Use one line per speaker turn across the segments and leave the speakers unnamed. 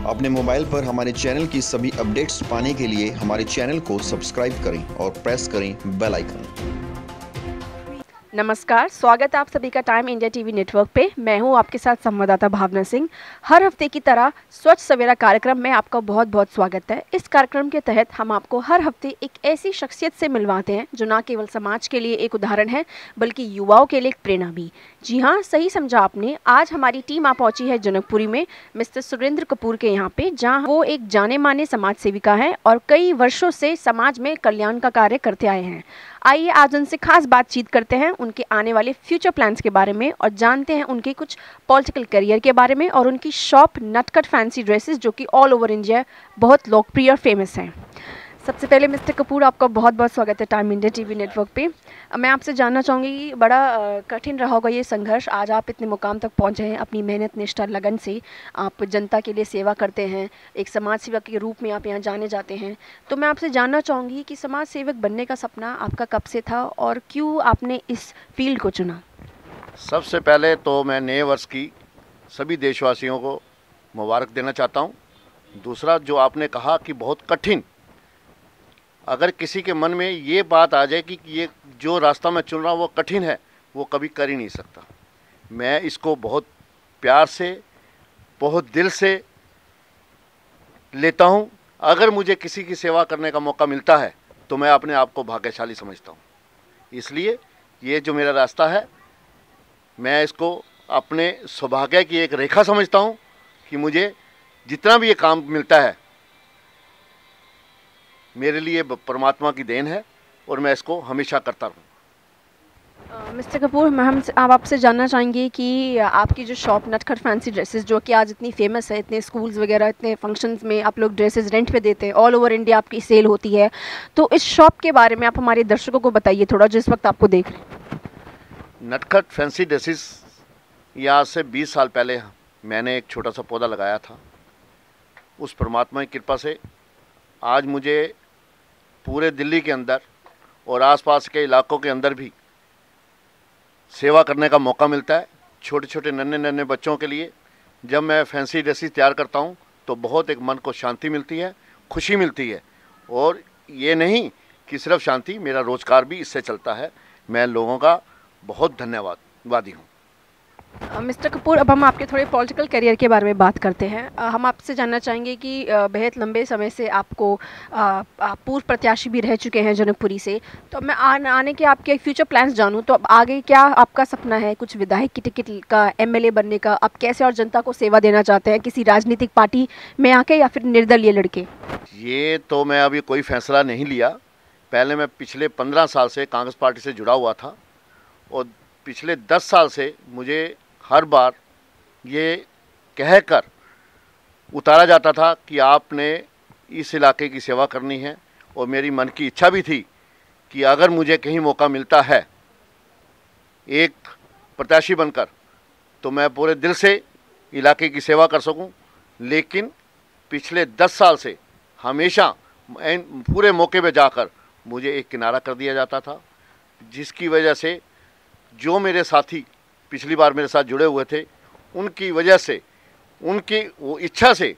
अपने मोबाइल पर हमारे चैनल की सभी अपडेट्स पाने के लिए हमारे चैनल को सब्सक्राइब करें और प्रेस करें बेल आइकन।
नमस्कार, स्वागत है आप सभी का टाइम इंडिया टीवी नेटवर्क पे। मैं हूं आपके साथ संवाददाता भावना सिंह। हर हफ्ते की तरह स्वच्छ सवेरा कार्यक्रम में आपका बहुत बहुत स्वागत है। इस कार्यक्रम के तहत हम आपको हर हफ्ते एक ऐसी शख्सियत से मिलवाते हैं जो न केवल समाज के लिए एक उदाहरण है बल्कि युवाओं के लिए एक प्रेरणा भी। जी हाँ, सही समझा आपने। आज हमारी टीम आ पहुंची है जनकपुरी में मिस्टर सुरेंद्र कपूर के यहाँ पे, जहाँ वो एक जाने माने समाज सेविका है और कई वर्षों से समाज में कल्याण का कार्य करते आए हैं। आइए आज उनसे खास बातचीत करते हैं उनके आने वाले फ्यूचर प्लान्स के बारे में और जानते हैं उनके कुछ पॉलिटिकल करियर के बारे में और उनकी शॉप नटखट फैंसी ड्रेसेस जो कि ऑल ओवर इंडिया बहुत लोकप्रिय और फेमस हैं। सबसे पहले मिस्टर कपूर, आपका बहुत बहुत स्वागत है टाइम इंडिया टीवी नेटवर्क पे। मैं आपसे जानना चाहूँगी कि बड़ा कठिन रहा होगा ये संघर्ष। आज आप इतने मुकाम तक पहुँचे हैं अपनी मेहनत, निष्ठा, लगन से। आप जनता के लिए सेवा करते हैं, एक समाज सेवक के रूप में आप यहाँ जाने जाते हैं। तो मैं आपसे जानना चाहूँगी कि समाज सेवक बनने का सपना आपका कब से था और क्यों आपने इस फील्ड को चुना?
सबसे पहले तो मैं नए वर्ष की सभी देशवासियों को मुबारक देना चाहता हूँ। दूसरा, जो आपने कहा कि बहुत कठिन, अगर किसी के मन में ये बात आ जाए कि ये जो रास्ता मैं चुन रहा हूँ वो कठिन है, वो कभी कर ही नहीं सकता। मैं इसको बहुत प्यार से, बहुत दिल से लेता हूँ। अगर मुझे किसी की सेवा करने का मौका मिलता है तो मैं अपने आप को भाग्यशाली समझता हूँ। इसलिए ये जो मेरा रास्ता है, मैं इसको अपने सौभाग्य की एक रेखा समझता हूँ कि मुझे जितना भी ये काम मिलता है मेरे लिए परमात्मा की देन है और मैं इसको हमेशा करता रहूँ।
मिस्टर कपूर, हम आपसे जानना चाहेंगे कि आपकी जो शॉप नटखट फैंसी ड्रेसेस जो कि आज इतनी फेमस है, इतने स्कूल्स वगैरह, इतने फंक्शंस में आप लोग ड्रेसेस रेंट पे देते हैं, ऑल ओवर इंडिया आपकी सेल होती है, तो इस शॉप के बारे में आप हमारे दर्शकों को बताइए थोड़ा, जो इस वक्त आपको देख रहे हैं।
नटखट फैंसी ड्रेसेस ये आज से 20 साल पहले मैंने एक छोटा सा पौधा लगाया था। उस परमात्मा की कृपा से आज मुझे पूरे दिल्ली के अंदर और आसपास के इलाकों के अंदर भी सेवा करने का मौका मिलता है। छोटे छोटे नन्हे नन्हे बच्चों के लिए जब मैं फैंसी ड्रेसेस तैयार करता हूं तो बहुत एक मन को शांति मिलती है, खुशी मिलती है। और ये नहीं कि सिर्फ शांति, मेरा रोज़गार भी इससे चलता है। मैं लोगों का बहुत धन्यवादी हूँ।
मिस्टर कपूर, अब हम आपके थोड़े पॉलिटिकल करियर के बारे में बात करते हैं। हम आपसे जानना चाहेंगे कि बेहद लंबे समय से आपको आप पूर्व प्रत्याशी भी रह चुके हैं जनकपुरी से, तो मैं आने के आपके फ्यूचर प्लान्स जानूं तो अब आगे क्या आपका सपना है? कुछ विधायक की टिकट का, एमएलए बनने का? आप कैसे और जनता को सेवा देना चाहते हैं, किसी राजनीतिक पार्टी में आके या फिर निर्दलीय लड़के?
ये तो मैं अभी कोई फैसला नहीं लिया। पहले मैं पिछले 15 साल से कांग्रेस पार्टी से जुड़ा हुआ था और पिछले 10 साल से मुझे हर बार ये कहकर उतारा जाता था कि आपने इस इलाके की सेवा करनी है। और मेरी मन की इच्छा भी थी कि अगर मुझे कहीं मौका मिलता है एक प्रत्याशी बनकर तो मैं पूरे दिल से इलाके की सेवा कर सकूं। लेकिन पिछले 10 साल से हमेशा पूरे मौके पे जाकर मुझे एक किनारा कर दिया जाता था, जिसकी वजह से जो मेरे साथी पिछली बार मेरे साथ जुड़े हुए थे उनकी वजह से, उनकी वो इच्छा से,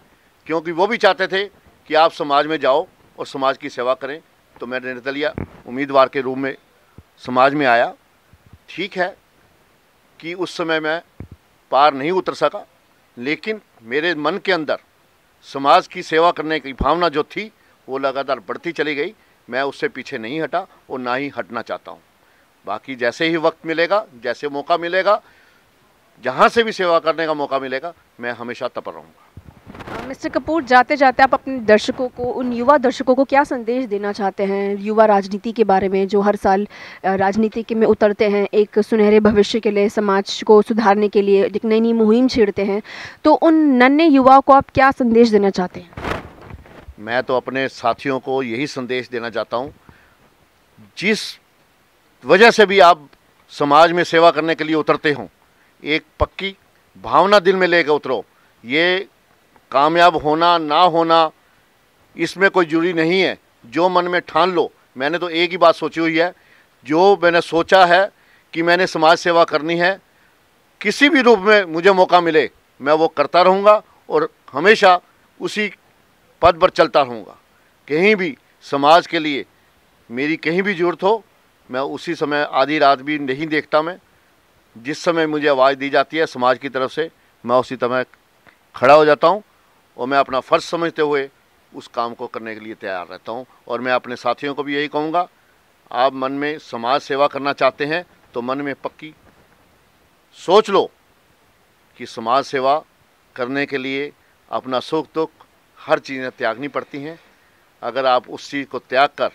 क्योंकि वो भी चाहते थे कि आप समाज में जाओ और समाज की सेवा करें, तो मैं निर्दलीय उम्मीदवार के रूप में समाज में आया। ठीक है कि उस समय मैं पार नहीं उतर सका, लेकिन मेरे मन के अंदर समाज की सेवा करने की भावना जो थी वो लगातार बढ़ती चली गई। मैं उससे पीछे नहीं हटा और ना ही हटना चाहता हूँ। बाकी जैसे ही वक्त मिलेगा, जैसे मौका मिलेगा, जहाँ से भी सेवा करने का मौका मिलेगा, मैं हमेशा तत्पर रहूँगा।
मिस्टर कपूर, जाते जाते आप अपने दर्शकों को, उन युवा दर्शकों को क्या संदेश देना चाहते हैं युवा राजनीति के बारे में, जो हर साल राजनीति में उतरते हैं एक सुनहरे भविष्य के लिए, समाज को सुधारने के लिए एक नई नई मुहिम छेड़ते हैं, तो उन नन्हे युवाओं को आप क्या संदेश देना चाहते हैं?
मैं तो अपने साथियों को यही संदेश देना चाहता हूँ, जिस वजह से भी आप समाज में सेवा करने के लिए उतरते हो, एक पक्की भावना दिल में लेकर उतरो। ये कामयाब होना ना होना इसमें कोई जरूरी नहीं है, जो मन में ठान लो। मैंने तो एक ही बात सोची हुई है, जो मैंने सोचा है कि मैंने समाज सेवा करनी है, किसी भी रूप में मुझे मौका मिले मैं वो करता रहूँगा और हमेशा उसी पद पर चलता रहूँगा। कहीं भी समाज के लिए मेरी कहीं भी ज़रूरत हो, मैं उसी समय आधी रात भी नहीं देखता। मैं जिस समय मुझे आवाज़ दी जाती है समाज की तरफ से, मैं उसी समय खड़ा हो जाता हूँ और मैं अपना फ़र्ज़ समझते हुए उस काम को करने के लिए तैयार रहता हूँ। और मैं अपने साथियों को भी यही कहूँगा, आप मन में समाज सेवा करना चाहते हैं तो मन में पक्की सोच लो कि समाज सेवा करने के लिए अपना सुख दुख हर चीज़ें त्यागनी पड़ती हैं। अगर आप उस चीज़ को त्याग कर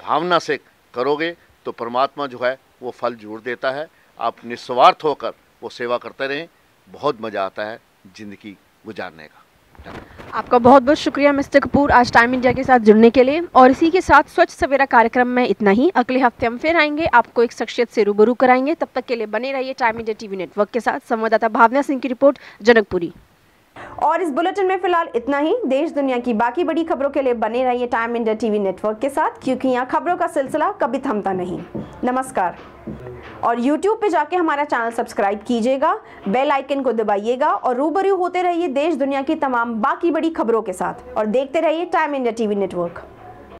भावना से करोगे तो परमात्मा जो है वो फल जरूर देता है। आप निस्वार्थ होकर वो सेवा करते रहें, बहुत मज़ा आता है ज़िंदगी गुजारने का।
आपका बहुत बहुत शुक्रिया मिस्टर कपूर आज टाइम इंडिया के साथ जुड़ने के लिए। और इसी के साथ स्वच्छ सवेरा कार्यक्रम में इतना ही। अगले हफ्ते हम फिर आएंगे, आपको एक शख्सियत से रूबरू कराएंगे। तब तक के लिए बने रहिए टाइम इंडिया टीवी नेटवर्क के साथ। संवाददाता भावना सिंह की रिपोर्ट, जनकपुरी। और इस बुलेटिन में फिलहाल इतना ही। देश दुनिया की बाकी बड़ी खबरों के लिए बने रहिए टाइम इंडिया टीवी नेटवर्क के साथ, क्योंकि यहाँ खबरों का सिलसिला कभी थमता नहीं। नमस्कार। और YouTube पे जाके हमारा चैनल सब्सक्राइब कीजिएगा, बेल आइकन को दबाइएगा और रूबरू होते रहिए देश दुनिया की तमाम बाकी बड़ी खबरों के साथ। और देखते रहिए टाइम इंडिया टीवी नेटवर्क।